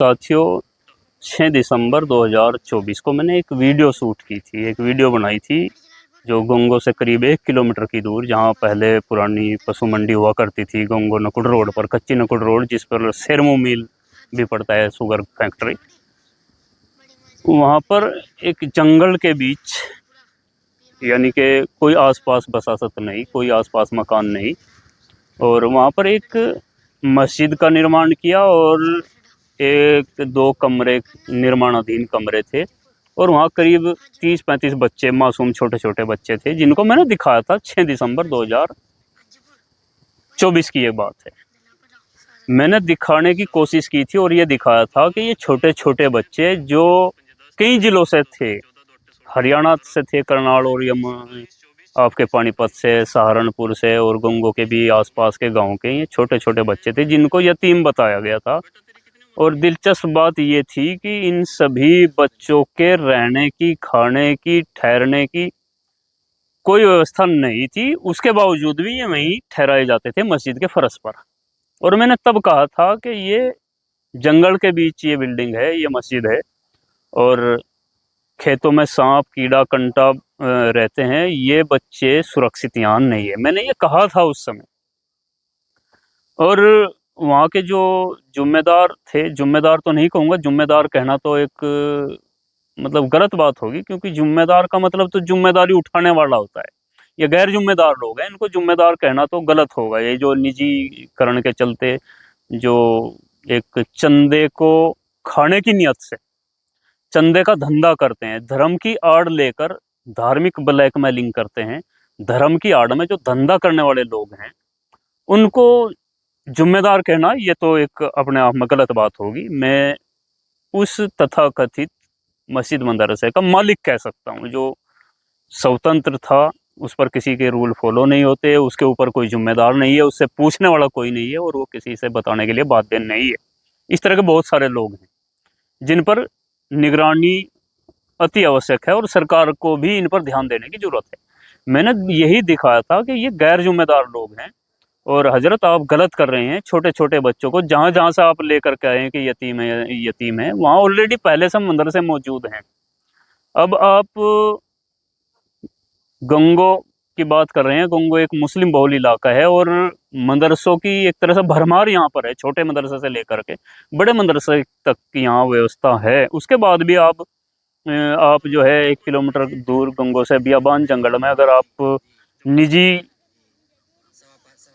साथियों, 6 दिसंबर 2024 को मैंने एक वीडियो शूट की थी, एक वीडियो बनाई थी जो गोंगो से करीब 1 किलोमीटर की दूर, जहाँ पहले पुरानी पशु मंडी हुआ करती थी, गोंगो नकुड़ रोड पर, कच्ची नकुड़ रोड, जिस पर सेरमो मिल भी पड़ता है, शुगर फैक्ट्री। वहाँ पर एक जंगल के बीच, यानी कि कोई आसपास बसासत नहीं, कोई आसपास मकान नहीं, और वहाँ पर एक मस्जिद का निर्माण किया और 1-2 कमरे, निर्माणाधीन कमरे थे, और वहाँ करीब 30-35 बच्चे, मासूम छोटे छोटे बच्चे थे, जिनको मैंने दिखाया था। 6 दिसंबर 2024 की ये बात है। मैंने दिखाने की कोशिश की थी और ये दिखाया था कि ये छोटे छोटे बच्चे जो कई जिलों से थे, हरियाणा से थे, करनाल और आपके पानीपत से, सहारनपुर से, और गोंगो के भी आसपास के गांव के ये छोटे छोटे बच्चे थे जिनको यतीम बताया गया था। और दिलचस्प बात ये थी कि इन सभी बच्चों के रहने की, खाने की, ठहरने की कोई व्यवस्था नहीं थी। उसके बावजूद भी ये वहीं ठहराए जाते थे, मस्जिद के फर्श पर। और मैंने तब कहा था कि ये जंगल के बीच ये बिल्डिंग है, ये मस्जिद है, और खेतों में सांप, कीड़ा, कंटा रहते हैं, ये बच्चे सुरक्षित यहाँ नहीं है। मैंने ये कहा था उस समय। और वहाँ के जो जुम्मेदार थे, जुम्मेदार तो नहीं कहूँगा, जुम्मेदार कहना तो एक मतलब गलत बात होगी, क्योंकि जुम्मेदार का मतलब तो जिम्मेदारी उठाने वाला होता है। ये गैर जिम्मेदार लोग हैं, इनको जुम्मेदार कहना तो गलत होगा। ये जो निजीकरण के चलते जो एक चंदे को खाने की नियत से चंदे का धंधा करते हैं, धर्म की आड़ लेकर धार्मिक ब्लैकमेलिंग करते हैं, धर्म की आड़ में जो धंधा करने वाले लोग हैं, उनको जुम्मेदार कहना ये तो एक अपने आप में गलत बात होगी। मैं उस तथाकथित मस्जिद मदरसे का मालिक कह सकता हूँ, जो स्वतंत्र था, उस पर किसी के रूल फॉलो नहीं होते, उसके ऊपर कोई जिम्मेदार नहीं है, उससे पूछने वाला कोई नहीं है, और वो किसी से बताने के लिए बाध्य नहीं है। इस तरह के बहुत सारे लोग हैं जिन पर निगरानी अति आवश्यक है, और सरकार को भी इन पर ध्यान देने की जरूरत है। मैंने यही दिखाया था कि ये गैर जिम्मेदार लोग हैं, और हजरत आप गलत कर रहे हैं। छोटे छोटे बच्चों को जहाँ जहाँ से आप लेकर के आए हैं कि यतीम है, वहाँ ऑलरेडी पहले से मदरसे मौजूद हैं। अब आप गंगो की बात कर रहे हैं। गंगो एक मुस्लिम बहुल इलाका है, और मदरसों की एक तरह से भरमार यहाँ पर है, छोटे मदरसे से लेकर के बड़े मदरसे तक की यहाँ व्यवस्था है। उसके बाद भी आप जो है 1 किलोमीटर दूर गंगो से बियाबान जंगल में, अगर आप निजी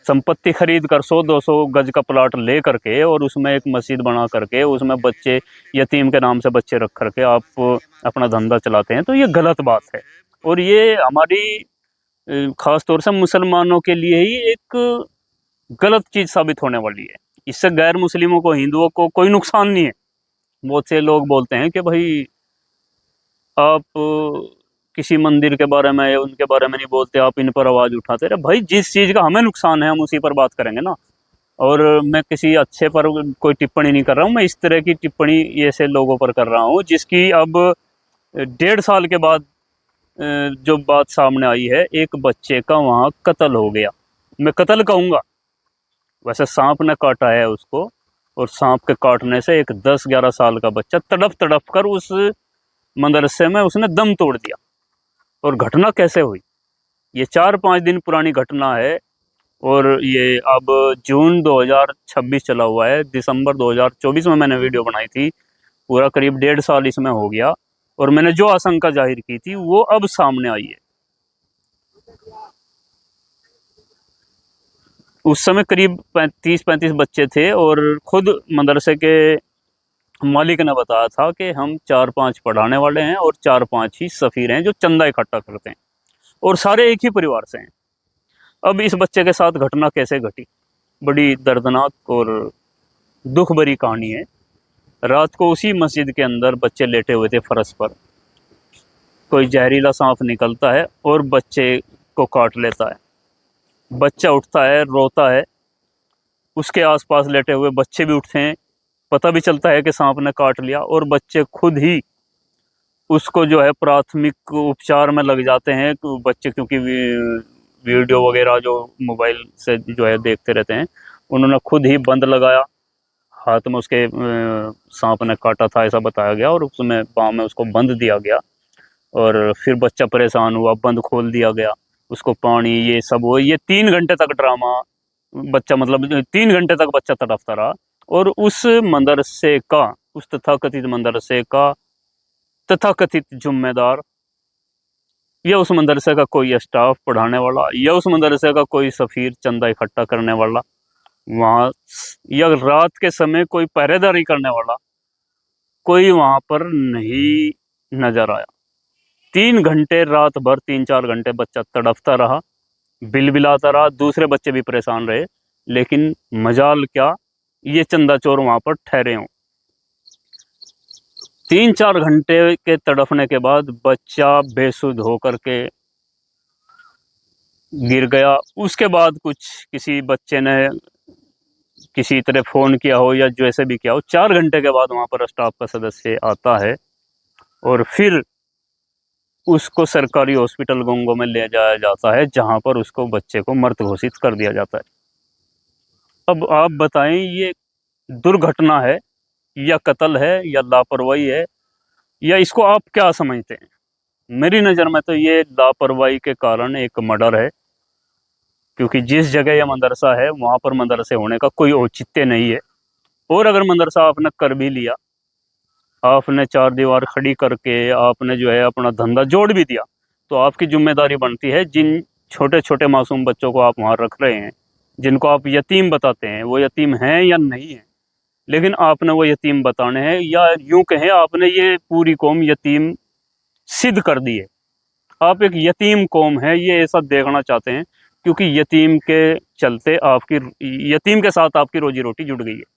संपत्ति खरीद कर 100-200 गज का प्लाट ले करके और उसमें एक मस्जिद बना करके उसमें बच्चे, यतीम के नाम से बच्चे रख करके आप अपना धंधा चलाते हैं, तो ये गलत बात है। और ये हमारी खास तौर से मुसलमानों के लिए ही एक गलत चीज साबित होने वाली है। इससे गैर मुस्लिमों को, हिंदुओं को कोई नुकसान नहीं है। बहुत से लोग बोलते हैं कि भाई आप किसी मंदिर के बारे में या उनके बारे में नहीं बोलते, आप इन पर आवाज उठाते रहे। भाई, जिस चीज का हमें नुकसान है हम उसी पर बात करेंगे ना। और मैं किसी अच्छे पर कोई टिप्पणी नहीं कर रहा हूँ, मैं इस तरह की टिप्पणी ऐसे लोगों पर कर रहा हूँ जिसकी अब 1.5 साल के बाद जो बात सामने आई है, एक बच्चे का वहाँ कत्ल हो गया। मैं कत्ल कहूँगा, वैसे सांप ने काटा है उसको, और सांप के काटने से एक 10-11 साल का बच्चा तड़प तड़प कर उस मदरसे में उसने दम तोड़ दिया। और घटना कैसे हुई, ये 4-5 दिन पुरानी घटना है, और ये अब जून 2026 चला हुआ है। दिसंबर 2024 में मैंने वीडियो बनाई थी, पूरा करीब 1.5 साल इसमें हो गया, और मैंने जो आशंका जाहिर की थी वो अब सामने आई है। उस समय करीब 30-35 बच्चे थे, और खुद मदरसे के मालिक ने बताया था कि हम 4-5 पढ़ाने वाले हैं और 4-5 ही सफीर हैं जो चंदा इकट्ठा करते हैं, और सारे एक ही परिवार से हैं। अब इस बच्चे के साथ घटना कैसे घटी, बड़ी दर्दनाक और दुख भरी कहानी है। रात को उसी मस्जिद के अंदर बच्चे लेटे हुए थे फर्श पर, कोई जहरीला सांप निकलता है और बच्चे को काट लेता है। बच्चा उठता है, रोता है, उसके आसपास लेटे हुए बच्चे भी उठते हैं, पता भी चलता है कि सांप ने काट लिया, और बच्चे खुद ही उसको जो है प्राथमिक उपचार में लग जाते हैं। बच्चे क्योंकि वीडियो वगैरह जो मोबाइल से जो है देखते रहते हैं, उन्होंने खुद ही बंद लगाया, हाथ में उसके सांप ने काटा था ऐसा बताया गया, और उसमें पाँव में उसको बंद दिया गया। और फिर बच्चा परेशान हुआ, बंद खोल दिया गया, उसको पानी ये सब हो, ये 3 घंटे तक ड्रामा। बच्चा मतलब 3 घंटे तक बच्चा तड़पता रहा। और उस मदरसे का, उस तथाकथित मदरसे का तथाकथित जिम्मेदार, या उस मदरसे का कोई स्टाफ पढ़ाने वाला, या उस मदरसे का कोई सफीर चंदा इकट्ठा करने वाला वहाँ, या रात के समय कोई पहरेदारी करने वाला, कोई वहाँ पर नहीं नजर आया। 3 घंटे रात भर, 3-4 घंटे बच्चा तड़पता रहा, बिलबिलाता रहा, दूसरे बच्चे भी परेशान रहे। लेकिन मजाल क्या, ये चंदा चोर वहाँ पर ठहरे हों। 3-4 घंटे के तड़पने के बाद बच्चा बेसुध होकर के गिर गया। उसके बाद कुछ किसी बच्चे ने किसी तरह फ़ोन किया हो या जैसे भी किया हो, 4 घंटे के बाद वहाँ पर स्टाफ का सदस्य आता है और फिर उसको सरकारी हॉस्पिटल गोंगो में ले जाया जाता है, जहाँ पर उसको बच्चे को मृत घोषित कर दिया जाता है। अब आप बताएं, ये दुर्घटना है या कत्ल है या लापरवाही है, या इसको आप क्या समझते हैं? मेरी नज़र में तो ये लापरवाही के कारण एक मर्डर है, क्योंकि जिस जगह यह मदरसा है वहाँ पर मदरसे होने का कोई औचित्य नहीं है। और अगर मदरसा आपने कर भी लिया, आपने चार दीवार खड़ी करके आपने जो है अपना धंधा जोड़ भी दिया, तो आपकी जिम्मेदारी बनती है जिन छोटे छोटे मासूम बच्चों को आप वहाँ रख रहे हैं, जिनको आप यतीम बताते हैं, वो यतीम हैं या नहीं है, लेकिन आपने वो यतीम बताने हैं, या यूं कहें आपने ये पूरी कौम यतीम सिद्ध कर दी है। आप एक यतीम कौम है ये ऐसा देखना चाहते हैं, क्योंकि यतीम के चलते आपकी, यतीम के साथ आपकी रोजी रोटी जुड़ गई है।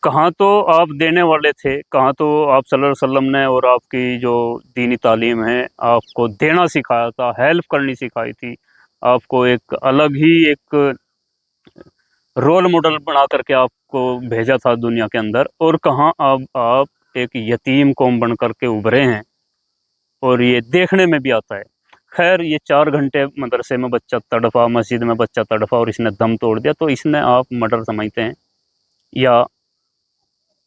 कहाँ तो आप देने वाले थे, कहाँ तो आप सल्लल्लाहु अलैहि वसल्लम ने और आपकी जो दीनी तालीम है आपको देना सिखाया था, हेल्प करनी सिखाई थी, आपको एक अलग ही एक रोल मॉडल बना करके आपको भेजा था दुनिया के अंदर, और कहाँ अब आप एक यतीम कौम बन करके उभरे हैं। और ये देखने में भी आता है। खैर, ये 4 घंटे मदरसे में बच्चा तड़पा, मस्जिद में बच्चा तड़पा और इसने दम तोड़ दिया, तो इसने आप मर्डर समझते हैं या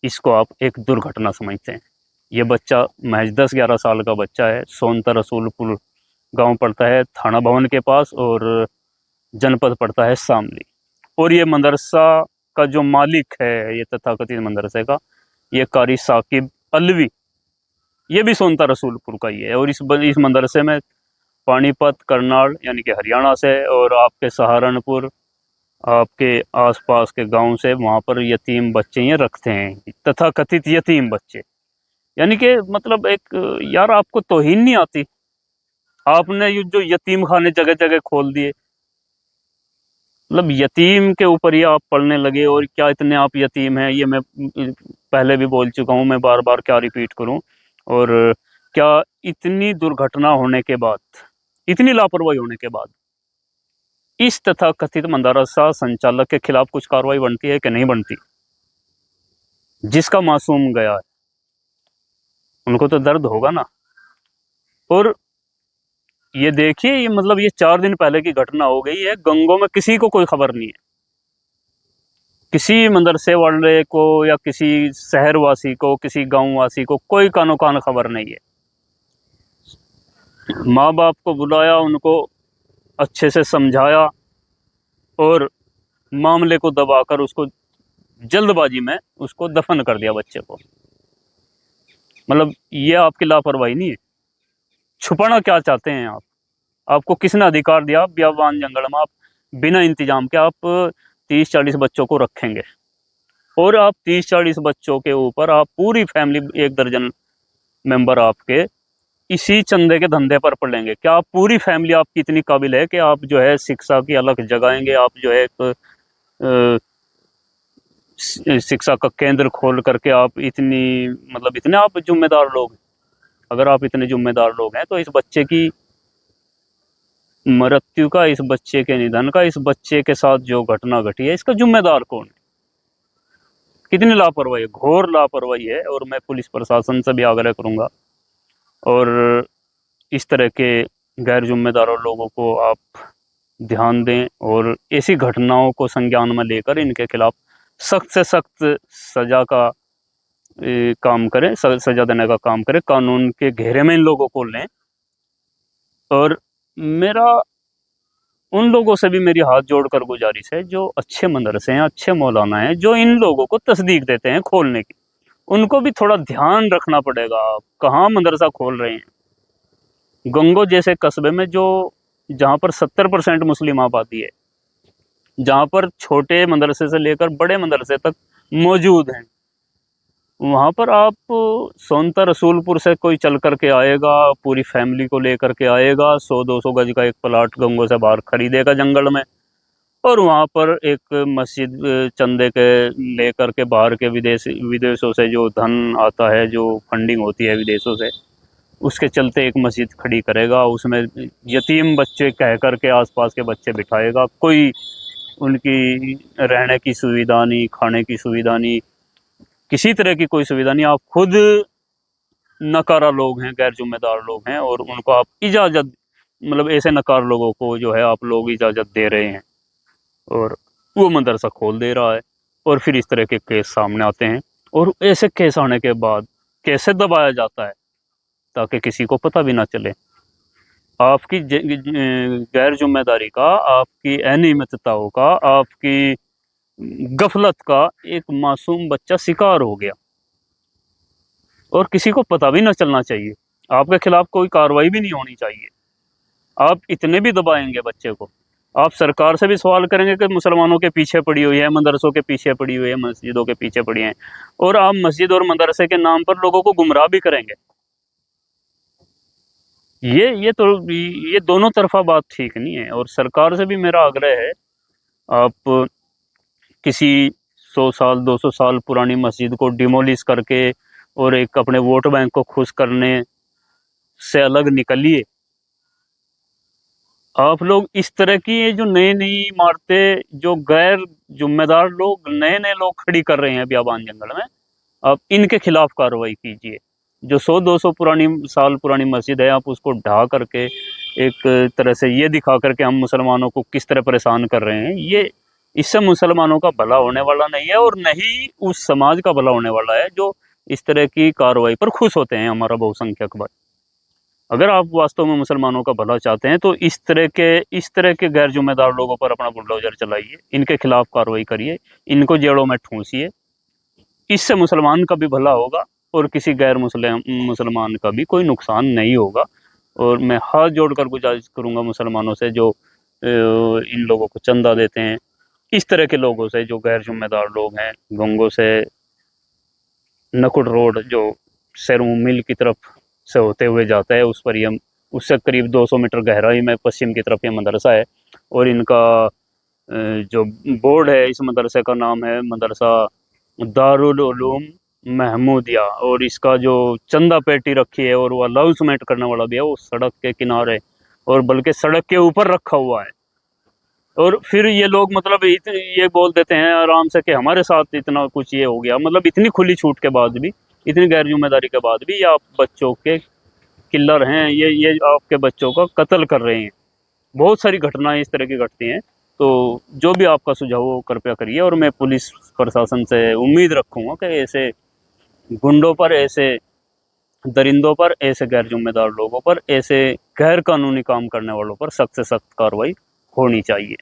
इसको आप एक दुर्घटना समझते हैं? ये बच्चा महज 10-11 साल का बच्चा है। सोनता रसूलपुर गांव पड़ता है थाना भवन के पास, और जनपद पड़ता है शामली। और ये मदरसा का जो मालिक है, ये तथाकथित मदरसे का, ये कारी साकिब अलवी, ये भी सोनता रसूलपुर का ही है। और इस मदरसे में पानीपत, करनाल यानी कि हरियाणा से, और आपके सहारनपुर, आपके आसपास के गांव से वहाँ पर यतीम बच्चे ये रखते हैं, तथाकथित यतीम बच्चे। यानी कि मतलब एक, यार आपको तौहीन नहीं आती? आपने ये जो यतीम खाने जगह जगह खोल दिए, मतलब यतीम के ऊपर ही आप पढ़ने लगे। और क्या इतने आप यतीम हैं, ये मैं पहले भी बोल चुका हूँ, मैं बार बार क्या रिपीट करूँ। और क्या इतनी दुर्घटना होने के बाद, इतनी लापरवाही होने के बाद, इस तथाकथित मदरसा संचालक के खिलाफ कुछ कार्रवाई बनती है कि नहीं बनती? जिसका मासूम गया है उनको तो दर्द होगा ना। और ये देखिए, ये मतलब ये 4 दिन पहले की घटना हो गई है, गंगों में किसी को कोई खबर नहीं है, किसी मदरसे वाले को या किसी शहरवासी को, किसी गांव वासी को कोई कानो कान खबर नहीं है। माँ बाप को बुलाया, उनको अच्छे से समझाया और मामले को दबाकर उसको जल्दबाजी में उसको दफन कर दिया बच्चे को। मतलब ये आपकी लापरवाही नहीं है? छुपाना क्या चाहते हैं आप? आपको किसने अधिकार दिया बियाबान जंगल में आप बिना इंतजाम के आप 30-40 बच्चों को रखेंगे? और आप 30-40 बच्चों के ऊपर आप पूरी फैमिली, 1 दर्जन मेंबर आपके इसी चंदे के धंधे पर पड़ेंगे? क्या आप पूरी फैमिली आपकी इतनी काबिल है कि आप जो है शिक्षा की अलग जगाएंगे, आप जो है एक शिक्षा का केंद्र खोल करके आप इतनी, मतलब इतने आप जिम्मेदार लोग हैं? अगर आप इतने जिम्मेदार लोग हैं तो इस बच्चे की मृत्यु का, इस बच्चे के निधन का, इस बच्चे के साथ जो घटना घटी है, इसका जिम्मेदार कौन है? कितनी लापरवाही है, घोर लापरवाही है। और मैं पुलिस प्रशासन से भी आग्रह करूंगा, और इस तरह के गैर जिम्मेदार लोगों को आप ध्यान दें और ऐसी घटनाओं को संज्ञान में लेकर इनके खिलाफ सख्त से सख्त सजा का काम करें, सजा देने का काम करें, कानून के घेरे में इन लोगों को लें। और मेरा उन लोगों से भी मेरी हाथ जोड़कर गुजारिश है जो अच्छे मदरसे हैं, अच्छे मौलाना हैं, जो इन लोगों को तस्दीक देते हैं खोलने की, उनको भी थोड़ा ध्यान रखना पड़ेगा। आप कहाँ मदरसा खोल रहे हैं? गंगो जैसे कस्बे में जो जहाँ पर 70% मुस्लिम आबादी है, जहाँ पर छोटे मदरसे से लेकर बड़े मदरसे तक मौजूद हैं, वहाँ पर आप सोनता रसूलपुर से कोई चल कर के आएगा, पूरी फैमिली को लेकर के आएगा, 100-200 गज का एक प्लाट गंगो से बाहर खरीदेगा जंगल में, और वहाँ पर एक मस्जिद चंदे के लेकर के बाहर के विदेशों से जो धन आता है, जो फंडिंग होती है विदेशों से, उसके चलते एक मस्जिद खड़ी करेगा। उसमें यतीम बच्चे कह कर के आसपास के बच्चे बिठाएगा, कोई उनकी रहने की सुविधा नहीं, खाने की सुविधा नहीं, किसी तरह की कोई सुविधा नहीं। आप खुद नकारा लोग हैं, गैर जिम्मेदार लोग हैं, और उनको आप इजाज़त, मतलब ऐसे नकार लोगों को जो है आप लोग इजाज़त दे रहे हैं, और वो मदरसा खोल दे रहा है। और फिर इस तरह के केस सामने आते हैं, और ऐसे केस आने के बाद कैसे दबाया जाता है ताकि किसी को पता भी ना चले। आपकी गैर जिम्मेदारी का, आपकी अनियमितताओं का, आपकी गफलत का एक मासूम बच्चा शिकार हो गया, और किसी को पता भी ना चलना चाहिए। आपके खिलाफ कोई कार्रवाई भी नहीं होनी चाहिए। आप इतने भी दबाएंगे बच्चे को, आप सरकार से भी सवाल करेंगे कि मुसलमानों के पीछे पड़ी हुई है, मदरसों के पीछे पड़ी हुई है, मस्जिदों के पीछे पड़ी हैं, और आप मस्जिद और मदरसे के नाम पर लोगों को गुमराह भी करेंगे। ये दोनों तरफा बात ठीक नहीं है। और सरकार से भी मेरा आग्रह है, आप किसी 100 साल 200 साल पुरानी मस्जिद को डिमोलिश करके और एक अपने वोट बैंक को खुश करने से अलग निकलिए। आप लोग इस तरह की ये जो नई नई इमारतें, जो गैर जिम्मेदार लोग, नए नए लोग खड़ी कर रहे हैं बियाबान जंगल में, आप इनके खिलाफ कार्रवाई कीजिए। जो 100-200 साल पुरानी मस्जिद है, आप उसको ढा करके एक तरह से ये दिखा करके हम मुसलमानों को किस तरह परेशान कर रहे हैं, ये इससे मुसलमानों का भला होने वाला नहीं है, और न ही उस समाज का भला होने वाला है जो इस तरह की कार्रवाई पर खुश होते हैं, हमारा बहुसंख्यक भाई। अगर आप वास्तव में मुसलमानों का भला चाहते हैं तो इस तरह के गैर जिम्मेदार लोगों पर अपना बुलडोजर चलाइए, इनके खिलाफ कार्रवाई करिए, इनको जेलों में ठूंसिए। इससे मुसलमान का भी भला होगा और किसी गैर मुसलमान का भी कोई नुकसान नहीं होगा। और मैं हाथ जोड़कर गुजारिश करूंगा मुसलमानों से, जो इन लोगों को चंदा देते हैं, इस तरह के लोगों से जो गैर जिम्मेदार लोग हैं, गंगो से नकुड़ रोड जो सेरू मिल की तरफ से होते हुए जाता है, उस पर ये उससे करीब 200 मीटर गहराई में पश्चिम की तरफ ये मदरसा है। और इनका जो बोर्ड है, इस मदरसे का नाम है मदरसा दारुल उलूम महमूदिया, और इसका जो चंदा पेटी रखी है और वो अनाउंसमेंट करने वाला भी है, वो सड़क के किनारे, और बल्कि सड़क के ऊपर रखा हुआ है। और फिर ये लोग मतलब ये बोल देते हैं आराम से कि हमारे साथ इतना कुछ ये हो गया, मतलब इतनी खुली छूट के बाद भी, इतनी गैर जिम्मेदारी के बाद भी, ये आप बच्चों के किलर हैं, ये आपके बच्चों का कत्ल कर रहे हैं। बहुत सारी घटनाएं इस तरह की घटती हैं। तो जो भी आपका सुझाव हो कृपया करिए, और मैं पुलिस प्रशासन से उम्मीद रखूँगा कि ऐसे गुंडों पर, ऐसे दरिंदों पर, ऐसे गैर जिम्मेदार लोगों पर, ऐसे गैर कानूनी काम करने वालों पर सख्त से सख्त कार्रवाई होनी चाहिए।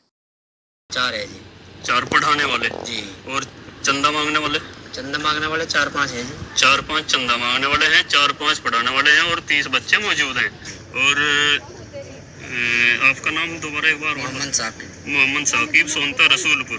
4 है जी। 4 पढ़ाने वाले जी। और चंदा मांगने वाले? चंदा मांगने वाले 4-5 हैं जी। 4-5 चंदा मांगने वाले हैं, 4-5 पढ़ाने वाले हैं, और 30 बच्चे मौजूद हैं। और आपका नाम दोबारा एक बार? मोहम्मद साकिब। मोहम्मद साकिब, सोनता रसूलपुर।